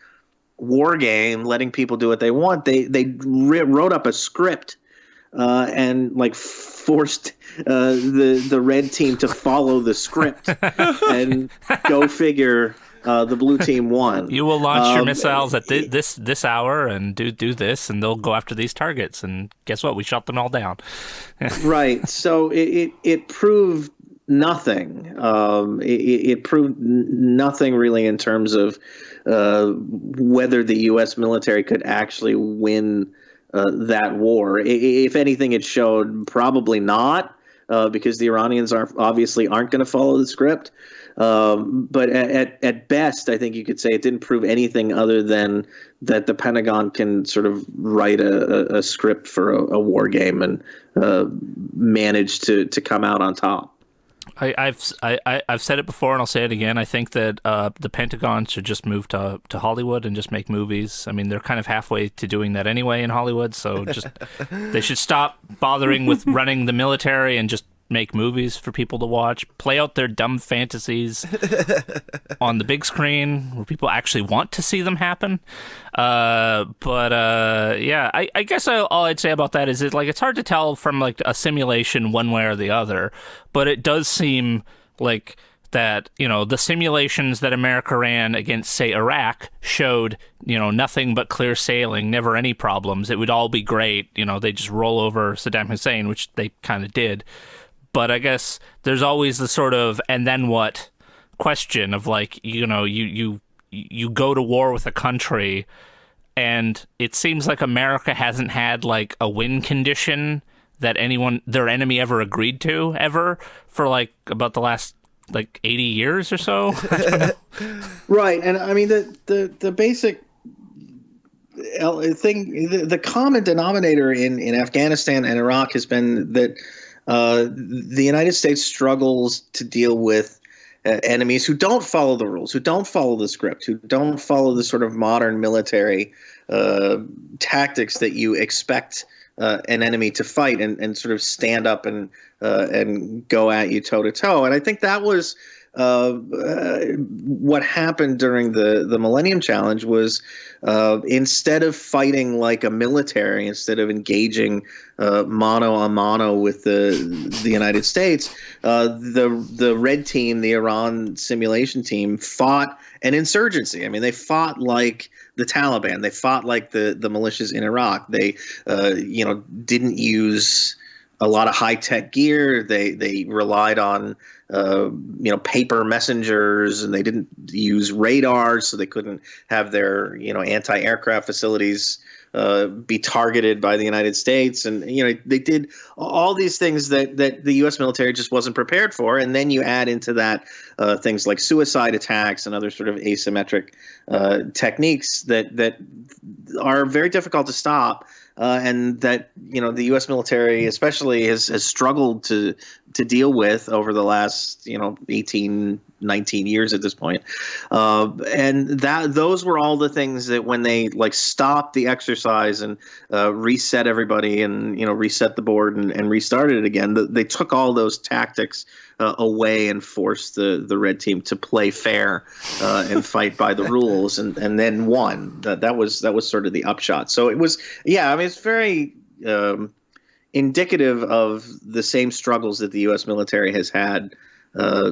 war game, letting people do what they want, they wrote up a script and like forced the red team to follow the script, and go figure, the blue team won. You will launch your missiles at this hour and do this, and they'll go after these targets, and guess what? We shot them all down. Right. So it proved nothing. It proved nothing really in terms of whether the U.S. military could actually win that war. If anything, it showed probably not, because the Iranians obviously aren't going to follow the script. But at best, I think you could say it didn't prove anything other than that the Pentagon can sort of write a script for a war game and manage to come out on top. I've said it before, and I'll say it again. I think that the Pentagon should just move to Hollywood and just make movies. I mean, they're kind of halfway to doing that anyway in Hollywood, so just they should stop bothering with running the military and just make movies for people to watch, play out their dumb fantasies on the big screen where people actually want to see them happen. I guess all I'd say about that is it's hard to tell from like a simulation one way or the other, but it does seem like that, the simulations that America ran against, say, Iraq showed, nothing but clear sailing, never any problems. It would all be great. They just roll over Saddam Hussein, which they kind of did. But I guess there's always the sort of and then what question of like, you go to war with a country, and it seems like America hasn't had like a win condition that their enemy ever agreed to ever for like about the last like 80 years or so. Right. And I mean, the basic thing, the common denominator in Afghanistan and Iraq has been that the United States struggles to deal with enemies who don't follow the rules, who don't follow the script, who don't follow the sort of modern military tactics that you expect an enemy to fight and sort of stand up and go at you toe to toe. And I think that was what happened during the Millennium Challenge was instead of fighting like a military, instead of engaging mano a mano with the United States, the red team, the Iran simulation team, fought an insurgency. I mean, they fought like the Taliban. They fought like the militias in Iraq. They didn't use a lot of high-tech gear. They relied on paper messengers, and they didn't use radars, so they couldn't have their anti-aircraft facilities be targeted by the United States. And they did all these things that the U.S. military just wasn't prepared for. And then you add into that things like suicide attacks and other sort of asymmetric techniques that are very difficult to stop. And that the U.S. military especially has struggled to deal with over the last 18, 19 years at this point. And those were all the things that when they stopped the exercise and reset everybody and reset the board and restarted it again, they took all those tactics away and forced the red team to play fair and fight by the rules, and then won. That was sort of the upshot. So it was, it's very indicative of the same struggles that the U.S. military has had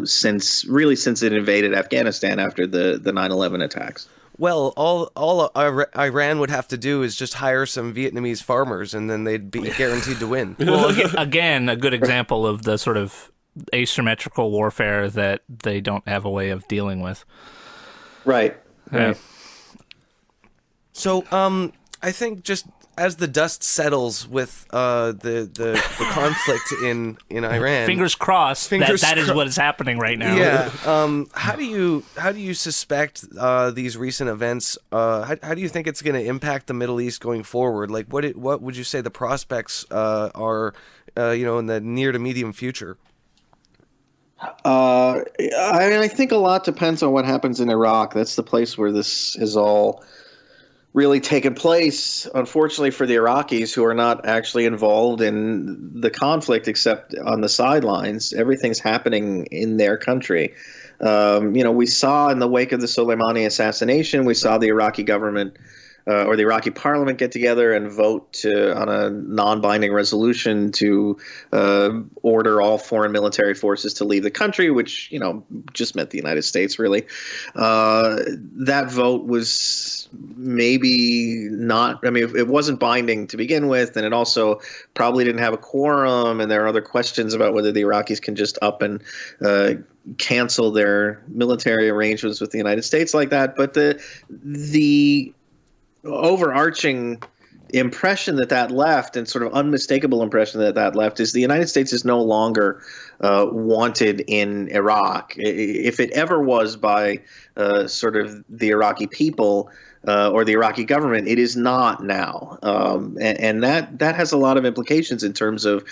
since it invaded Afghanistan after the 9/11 attacks. Well, all Iran would have to do is just hire some Vietnamese farmers, and then they'd be guaranteed to win. Well, again, a good example of the sort of asymmetrical warfare that they don't have a way of dealing with. Right. Yeah. So, I think just as the dust settles with the conflict in Iran, fingers crossed that is what is happening right now. Yeah. How do you suspect these recent events? How do you think it's going to impact the Middle East going forward? Like, what would you say the prospects are? In the near to medium future. I think a lot depends on what happens in Iraq. That's the place where this is all really taken place, unfortunately for the Iraqis, who are not actually involved in the conflict except on the sidelines. Everything's happening in their country. We saw in the wake of the Soleimani assassination, we saw the Iraqi government or the Iraqi parliament get together and vote on a non-binding resolution to order all foreign military forces to leave the country, which, just meant the United States, really. That vote was maybe not, it wasn't binding to begin with, and it also probably didn't have a quorum, and there are other questions about whether the Iraqis can just up and cancel their military arrangements with the United States like that. But the overarching impression that left, and sort of unmistakable impression that left, is the United States is no longer wanted in Iraq. If it ever was by sort of the Iraqi people or the Iraqi government, it is not now. And that has a lot of implications in terms of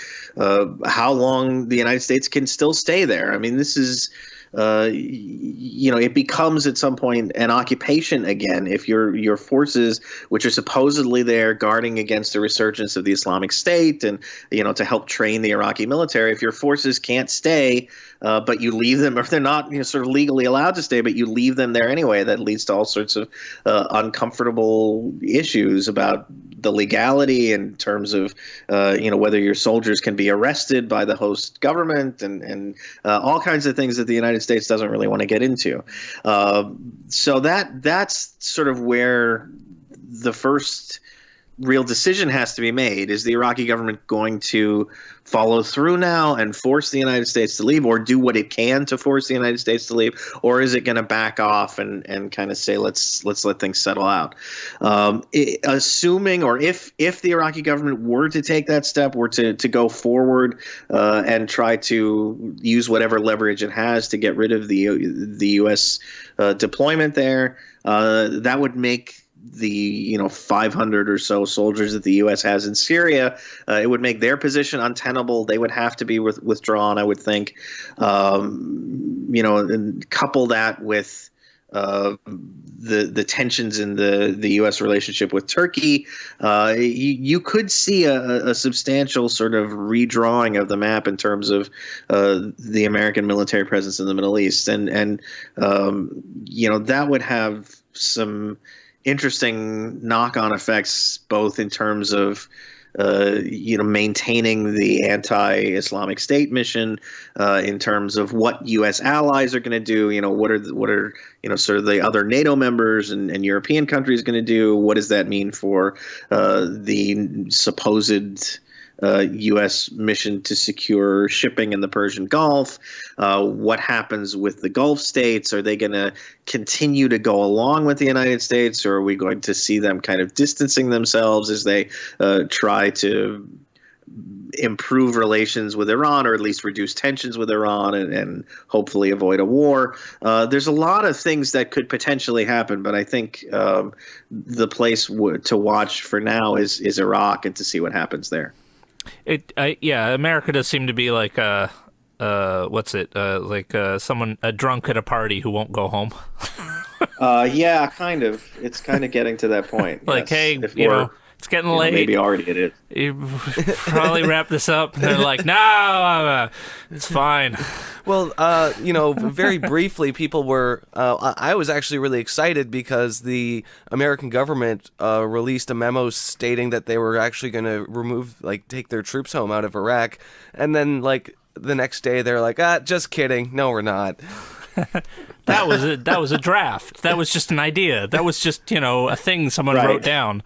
how long the United States can still stay there. This is it becomes at some point an occupation again. If your forces, which are supposedly there guarding against the resurgence of the Islamic State and to help train the Iraqi military, if your forces can't stay, but you leave them, or if they're not sort of legally allowed to stay, but you leave them there anyway, that leads to all sorts of uncomfortable issues about the legality in terms of whether your soldiers can be arrested by the host government and all kinds of things that the United States doesn't really want to get into. So that's sort of where the first real decision has to be made. Is the Iraqi government going to follow through now and force the United States to leave, or do what it can to force the United States to leave, or is it going to back off and kind of say let's let things settle out? Assuming, or if the Iraqi government were to take that step, were to go forward and try to use whatever leverage it has to get rid of the U.S. Deployment there, that would make the 500 or so soldiers that the U.S. has in Syria, it would make their position untenable. They would have to be withdrawn, I would think. And couple that with the tensions in the U.S. relationship with Turkey, you could see a substantial sort of redrawing of the map in terms of the American military presence in the Middle East, and that would have some interesting knock-on effects, both in terms of maintaining the anti-Islamic State mission, in terms of what U.S. allies are going to do. What are sort of the other NATO members and European countries going to do? What does that mean for the supposed U.S. mission to secure shipping in the Persian Gulf? What happens with the Gulf states? Are they going to continue to go along with the United States, or are we going to see them kind of distancing themselves as they try to improve relations with Iran, or at least reduce tensions with Iran, and hopefully avoid a war? There's a lot of things that could potentially happen, but I think the place to watch for now is Iraq, and to see what happens there. America does seem to be like a drunk at a party who won't go home. Yeah, kind of. It's kind of getting to that point. Like, yes. hey, it's getting late. Maybe already it is. You probably wrap this up. And they're like, no, it's fine. Well, very briefly, people were. I was actually really excited because the American government released a memo stating that they were actually going to take their troops home out of Iraq, and then the next day they're like, just kidding. No, we're not. That was a draft. That was just an idea. That was just a thing someone wrote down.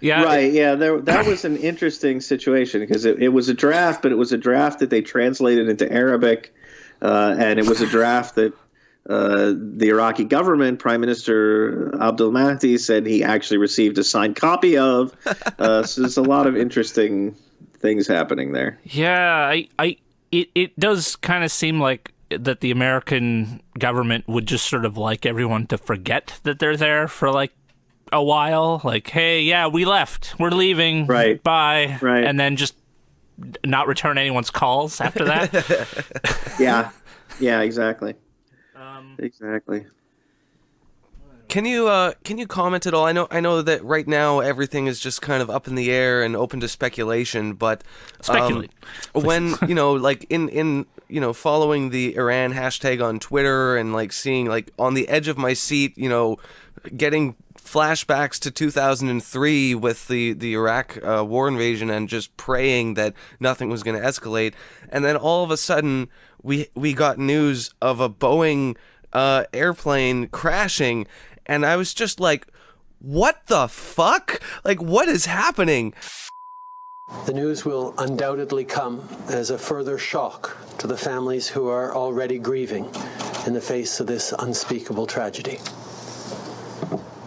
Yeah. Right. Yeah. That was an interesting situation because it was a draft, but it was a draft that they translated into Arabic, and it was a draft that the Iraqi government, Prime Minister Abdul Mahdi, said he actually received a signed copy of. So there's a lot of interesting things happening there. Yeah. It does kind of seem like that the American government would just sort of like everyone to forget that they're there for a while, hey, yeah, we left, we're leaving, right, bye, right, and then just not return anyone's calls after that. yeah, exactly. Exactly. Can you comment at all? I know that right now everything is just kind of up in the air and open to speculation, but speculate. When in following the Iran hashtag on Twitter and seeing on the edge of my seat, getting flashbacks to 2003 with the Iraq war invasion and just praying that nothing was going to escalate, and then all of a sudden we got news of a Boeing airplane crashing. And I was just like, what the fuck? What is happening? The news will undoubtedly come as a further shock to the families who are already grieving in the face of this unspeakable tragedy.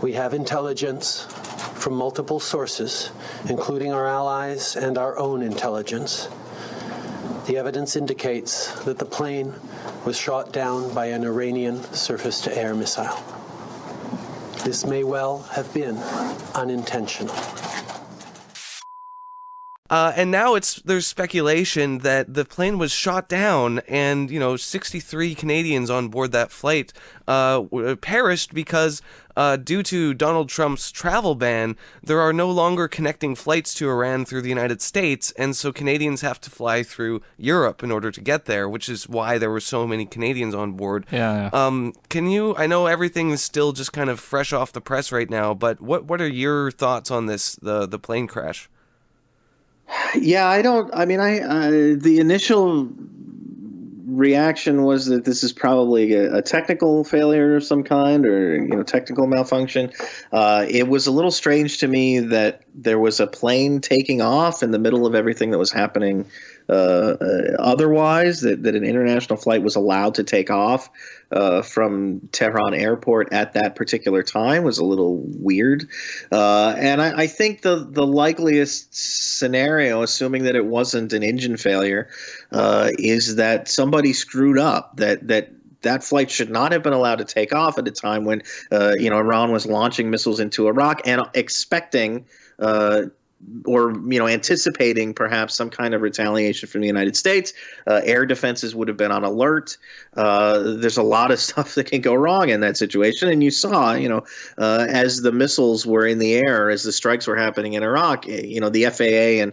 We have intelligence from multiple sources, including our allies and our own intelligence. The evidence indicates that the plane was shot down by an Iranian surface-to-air missile. This may well have been unintentional. And now there's speculation that the plane was shot down and, 63 Canadians on board that flight perished because due to Donald Trump's travel ban, there are no longer connecting flights to Iran through the United States, and so Canadians have to fly through Europe in order to get there, which is why there were so many Canadians on board. Yeah. I know everything is still just kind of fresh off the press right now, but what are your thoughts on this, the plane crash? Yeah, the initial reaction was that this is probably a technical failure of some kind, or technical malfunction. It was a little strange to me that there was a plane taking off in the middle of everything that was happening. Otherwise, that an international flight was allowed to take off from Tehran airport at that particular time was a little weird. And I think the likeliest scenario, assuming that it wasn't an engine failure, is that somebody screwed up, that flight should not have been allowed to take off at a time when Iran was launching missiles into Iraq and expecting anticipating perhaps some kind of retaliation from the United States. Air defenses would have been on alert. There's a lot of stuff that can go wrong in that situation. And you saw, as the missiles were in the air, as the strikes were happening in Iraq, the FAA and,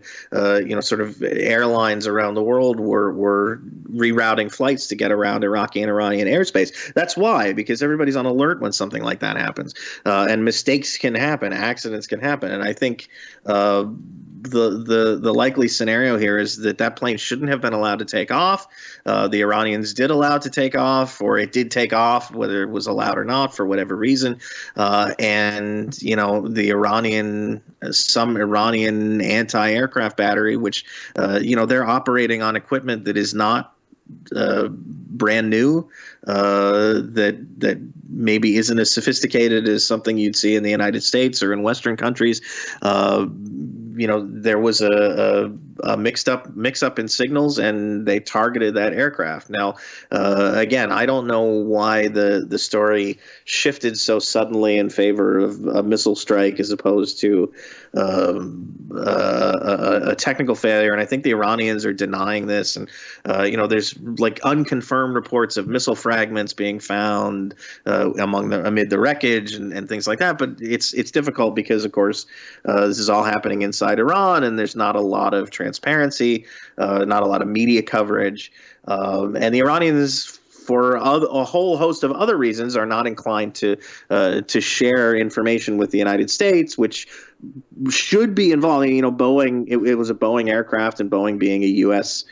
sort of airlines around the world were rerouting flights to get around Iraqi and Iranian airspace. That's why, because everybody's on alert when something like that happens. And mistakes can happen, accidents can happen. And I think the likely scenario here is that plane shouldn't have been allowed to take off. The Iranians did allow it to take off, or it did take off, whether it was allowed or not for whatever reason. And some Iranian anti-aircraft battery, which they're operating on equipment that is not brand new, that maybe isn't as sophisticated as something you'd see in the United States or in Western countries. There was a mix up in signals, and they targeted that aircraft. Now, again, I don't know why the story shifted so suddenly in favor of a missile strike as opposed to a technical failure. And I think the Iranians are denying this. And there's like unconfirmed reports of missile fragments being found amid the wreckage and things like that. But it's difficult because, of course, this is all happening inside Iran, and there's not a lot of transparency, not a lot of media coverage, and the Iranians, for a whole host of other reasons, are not inclined to share information with the United States, which should be involving, Boeing. It was a Boeing aircraft, and Boeing, being a U.S.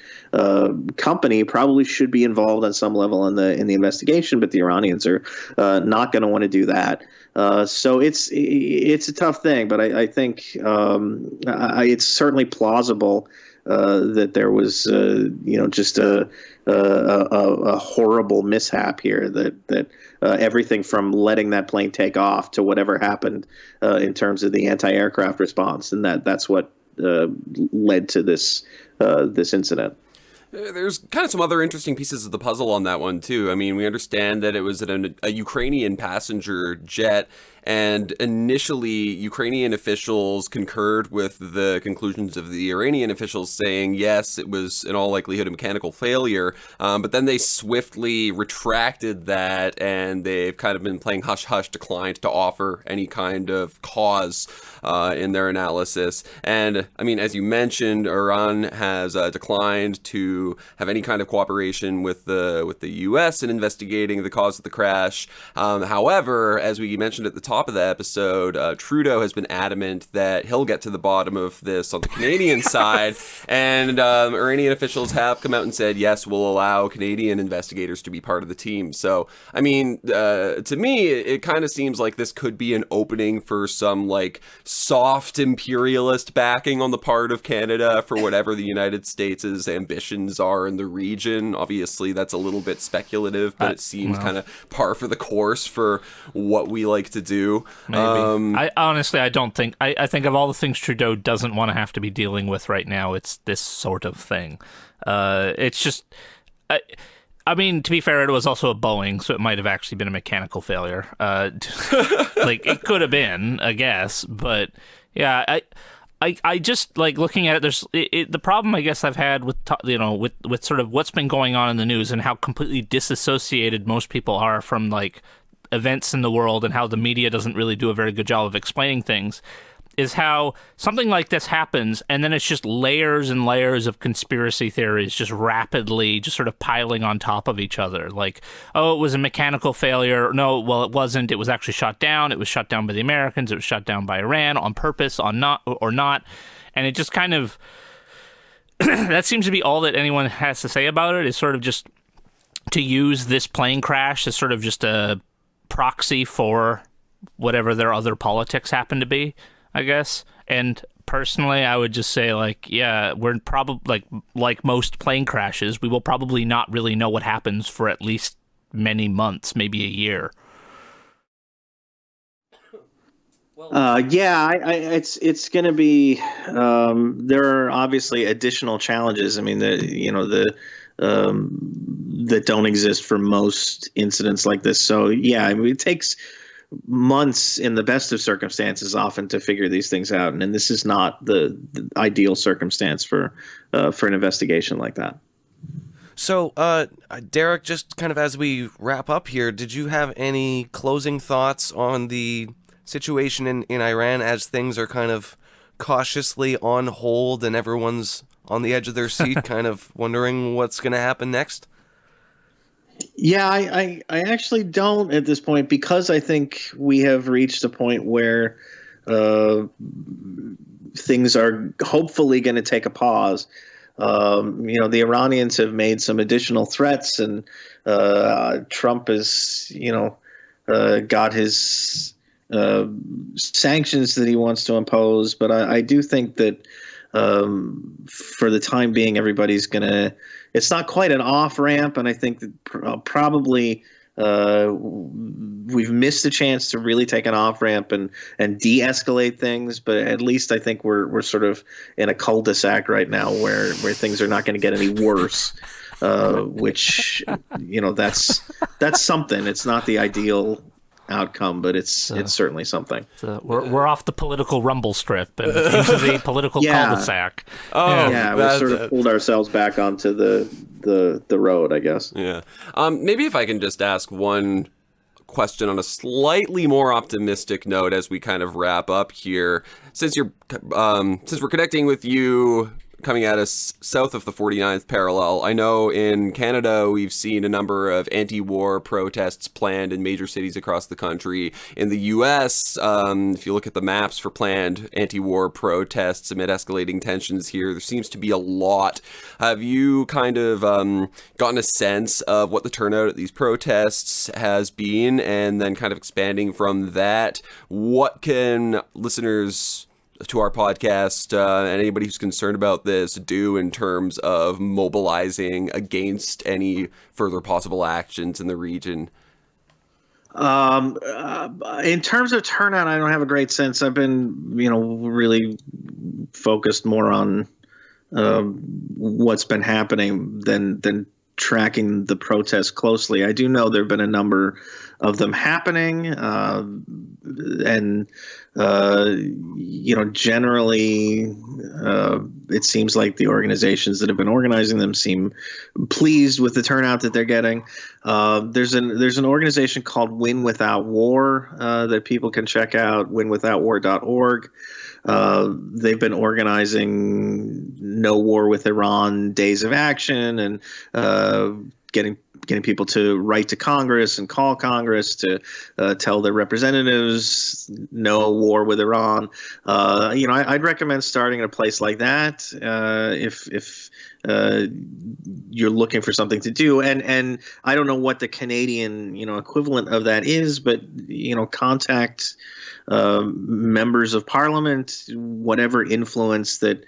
Company, probably should be involved on some level in the investigation. But the Iranians are not going to want to do that. So it's a tough thing. But I think it's certainly plausible that there was just a horrible mishap here, that everything from letting that plane take off to whatever happened in terms of the anti-aircraft response, and that's what led to this incident. There's kind of some other interesting pieces of the puzzle on that one, too. I mean, we understand that it was a Ukrainian passenger jet, and initially Ukrainian officials concurred with the conclusions of the Iranian officials, saying, yes, it was in all likelihood a mechanical failure, but then they swiftly retracted that, and they've kind of been playing hush-hush, declined to offer any kind of cause in their analysis. And, I mean, as you mentioned, Iran has declined to have any kind of cooperation with the U.S. in investigating the cause of the crash. However, as we mentioned at the top of the episode, Trudeau has been adamant that he'll get to the bottom of this on the Canadian side, and Iranian officials have come out and said, yes, we'll allow Canadian investigators to be part of the team. So, I mean, to me, it kind of seems like this could be an opening for some, like, soft imperialist backing on the part of Canada for whatever the United States' ambitions are in the region. Obviously, that's a little bit speculative, but it seems kind of par for the course for what we like to do. Maybe. I don't think. I think of all the things Trudeau doesn't want to have to be dealing with right now, it's this sort of thing. It's just. I mean, to be fair, it was also a Boeing, so it might have actually been a mechanical failure. Like, it could have been, I guess, but yeah, I just like looking at it. There's the problem I guess I've had with with sort of what's been going on in the news and how completely disassociated most people are from like events in the world, and how the media doesn't really do a very good job of explaining things, is how something like this happens, and then it's just layers and layers of conspiracy theories just rapidly just sort of piling on top of each other. Like, oh, it was a mechanical failure. No, well, it wasn't. It was actually shot down. It was shot down by the Americans. It was shot down by Iran on purpose, not. And it just kind of that seems to be all that anyone has to say about it, is sort of just to use this plane crash as sort of just a proxy for whatever their other politics happen to be, I guess. And personally, I would just say, like, yeah, we're probably like most plane crashes, we will probably not really know what happens for at least many months, maybe a year. It's going to be. There are obviously additional challenges. I mean, that don't exist for most incidents like this. So yeah, I mean, it takes months in the best of circumstances often to figure these things out, and this is not the ideal circumstance for an investigation like that. So, Derek, just kind of as we wrap up here, did you have any closing thoughts on the situation in Iran as things are kind of cautiously on hold and everyone's on the edge of their seat, kind of wondering what's going to happen next? Yeah, I actually don't at this point, because I think we have reached a point where things are hopefully going to take a pause. The Iranians have made some additional threats, and Trump has, got his sanctions that he wants to impose. But I do think that for the time being, everybody's going to, it's not quite an off ramp. And I think that probably we've missed a chance to really take an off ramp and de-escalate things. But at least I think we're sort of in a cul-de-sac right now where things are not going to get any worse. Which, that's something. It's not the ideal outcome, but it's certainly something. We're off the political rumble strip and into the political cul-de-sac. We've sort of pulled ourselves back onto the road, I guess. Yeah. Maybe if I can just ask one question on a slightly more optimistic note as we kind of wrap up here. Since we're connecting with you coming at us south of the 49th parallel, I know in Canada we've seen a number of anti-war protests planned in major cities across the country. In the U.S., if you look at the maps for planned anti-war protests amid escalating tensions here, there seems to be a lot. Have you kind of gotten a sense of what the turnout at these protests has been? And then kind of expanding from that, what can listeners to our podcast and anybody who's concerned about this do in terms of mobilizing against any further possible actions in the region? In terms of turnout, I don't have a great sense. I've been, really focused more on what's been happening than tracking the protests closely. I do know there have been a number of them happening, and generally, it seems like the organizations that have been organizing them seem pleased with the turnout that they're getting. There's an organization called Win Without War that people can check out, winwithoutwar.org. They've been organizing No War with Iran Days of Action, and getting people to write to Congress and call Congress to tell their representatives no war with Iran. I'd recommend starting at a place like that if you're looking for something to do. And I don't know what the Canadian equivalent of that is, but contact members of Parliament, whatever influence that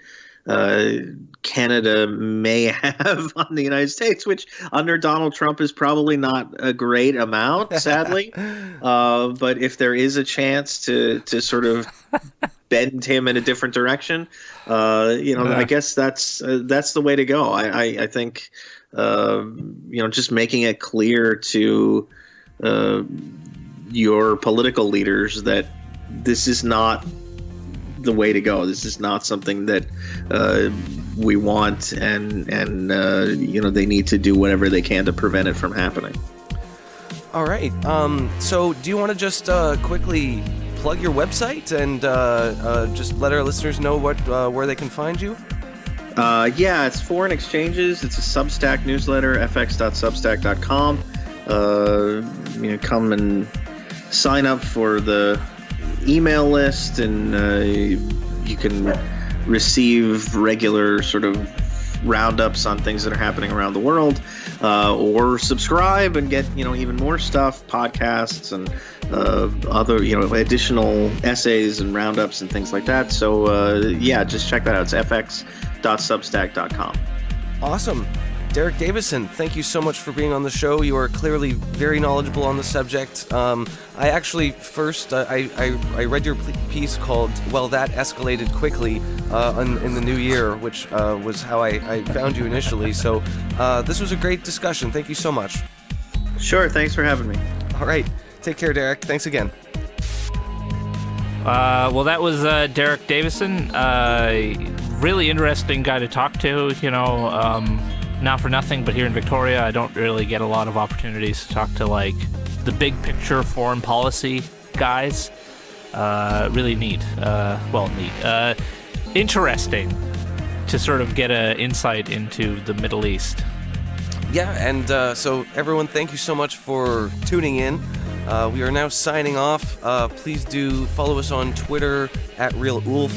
Canada may have on the United States, which under Donald Trump is probably not a great amount, sadly. But if there is a chance to sort of bend him in a different direction, I guess that's the way to go. I think just making it clear to your political leaders that this is not the way to go. This is not something that we want, and they need to do whatever they can to prevent it from happening. All right. So do you want to just quickly plug your website and just let our listeners know where they can find you? It's Foreign Exchanges. It's a Substack newsletter, fx.substack.com. Come and sign up for the email list, and you can receive regular sort of roundups on things that are happening around the world, or subscribe and get even more stuff, podcasts and other additional essays and roundups and things like that. So just check that out. It's fx.substack.com. Awesome. Derek Davison, thank you so much for being on the show. You are clearly very knowledgeable on the subject. I actually first, I read your piece called Well, That Escalated Quickly in the new year, which was how I found you initially. So this was a great discussion. Thank you so much. Sure. Thanks for having me. All right. Take care, Derek. Thanks again. Well, that was Dereck Davison. Really interesting guy to talk to. Not for nothing, but here in Victoria, I don't really get a lot of opportunities to talk to like the big picture foreign policy guys. Really neat. Interesting to sort of get an insight into the Middle East. Yeah, and so everyone, thank you so much for tuning in. We are now signing off. Please do follow us on Twitter @RealUlf.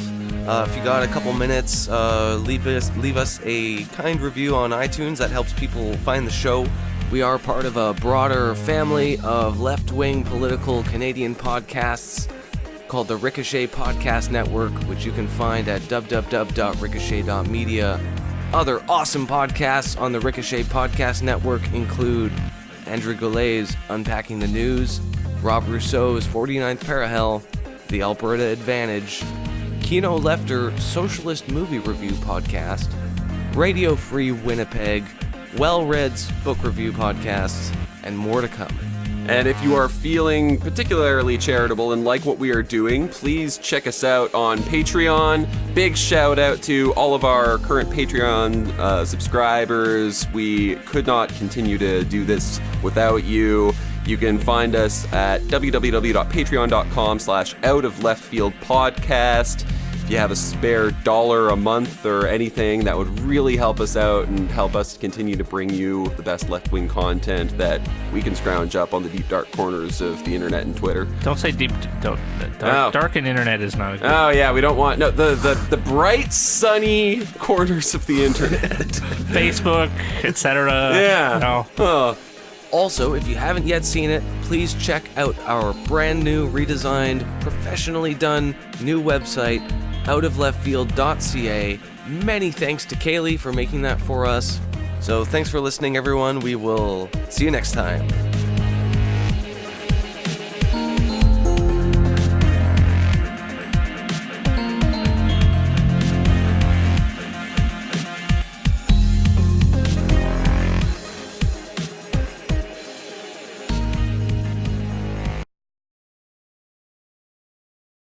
If you got a couple minutes, leave us a kind review on iTunes. That helps people find the show. We are part of a broader family of left-wing political Canadian podcasts called the Ricochet Podcast Network, which you can find at www.ricochet.media. Other awesome podcasts on the Ricochet Podcast Network include Andrew Goulet's Unpacking the News, Rob Rousseau's 49th Parahell, The Alberta Advantage, Kino Lefter Socialist Movie Review Podcast, Radio Free Winnipeg, Well Read's Book Review Podcasts, and more to come. And if you are feeling particularly charitable and like what we are doing, please check us out on Patreon. Big shout out to all of our current Patreon subscribers. We could not continue to do this without you. You can find us at www.patreon.com/outofleftfieldpodcast. If you have a spare $1 a month or anything, that would really help us out and help us continue to bring you the best left-wing content that we can scrounge up on the deep, dark corners of the internet and Twitter. Don't say deep. Dark and internet is not a good. Oh yeah, we don't want the bright, sunny corners of the internet, Facebook, etc. Yeah. No. Also, if you haven't yet seen it, please check out our brand new, redesigned, professionally done new website, outofleftfield.ca. Many thanks to Kaylee for making that for us. So thanks for listening, everyone. We will see you next time.